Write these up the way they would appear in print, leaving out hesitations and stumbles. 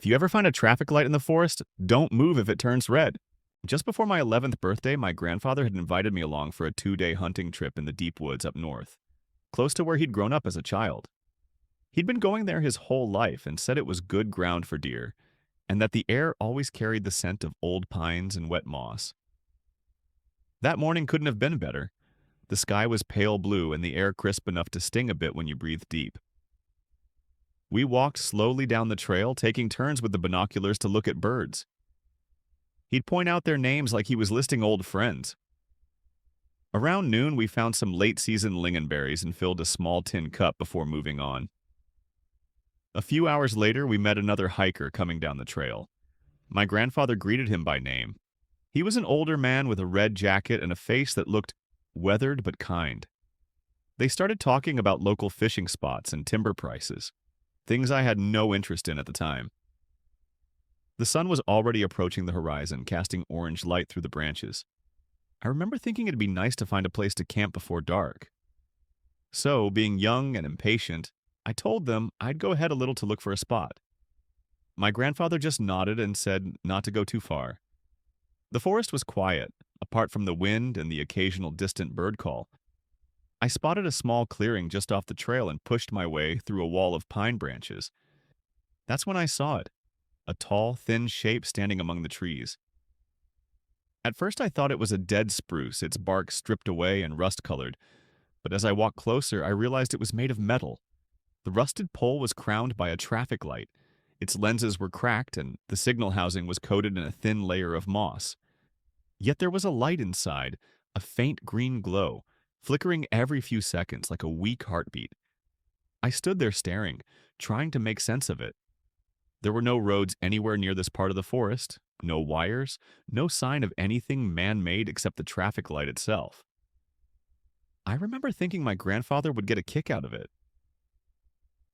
If you ever find a traffic light in the forest, don't move if it turns red. Just before my 11th birthday, my grandfather had invited me along for a 2-day hunting trip in the deep woods up north, close to where he'd grown up as a child. He'd been going there his whole life and said it was good ground for deer, and that the air always carried the scent of old pines and wet moss. That morning couldn't have been better. The sky was pale blue and the air crisp enough to sting a bit when you breathed deep. We walked slowly down the trail, taking turns with the binoculars to look at birds. He'd point out their names like he was listing old friends. Around noon, we found some late-season lingonberries and filled a small tin cup before moving on. A few hours later, we met another hiker coming down the trail. My grandfather greeted him by name. He was an older man with a red jacket and a face that looked weathered but kind. They started talking about local fishing spots and timber prices, things I had no interest in at the time. The sun was already approaching the horizon, casting orange light through the branches. I remember thinking it'd be nice to find a place to camp before dark. So, being young and impatient, I told them I'd go ahead a little to look for a spot. My grandfather just nodded and said not to go too far. The forest was quiet, apart from the wind and the occasional distant bird call. I spotted a small clearing just off the trail and pushed my way through a wall of pine branches. That's when I saw it, a tall, thin shape standing among the trees. At first I thought it was a dead spruce, its bark stripped away and rust-colored, but as I walked closer I realized it was made of metal. The rusted pole was crowned by a traffic light. Its lenses were cracked and the signal housing was coated in a thin layer of moss. Yet there was a light inside, a faint green glow, flickering every few seconds like a weak heartbeat. I stood there staring, trying to make sense of it. There were no roads anywhere near this part of the forest, no wires, no sign of anything man-made except the traffic light itself. I remember thinking my grandfather would get a kick out of it.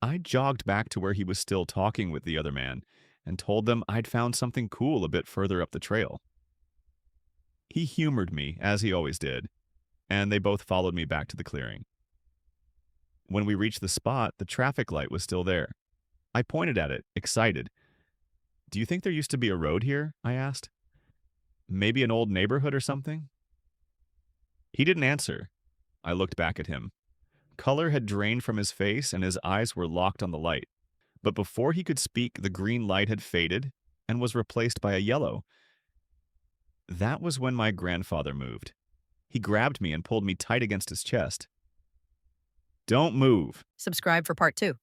I jogged back to where he was still talking with the other man and told them I'd found something cool a bit further up the trail. He humored me, as he always did, and they both followed me back to the clearing. When we reached the spot, the traffic light was still there. I pointed at it, excited. "Do you think there used to be a road here?" I asked. "Maybe an old neighborhood or something?" He didn't answer. I looked back at him. Color had drained from his face and his eyes were locked on the light. But before he could speak, the green light had faded and was replaced by a yellow. That was when my grandfather moved. He grabbed me and pulled me tight against his chest. "Don't move." Subscribe for part 2.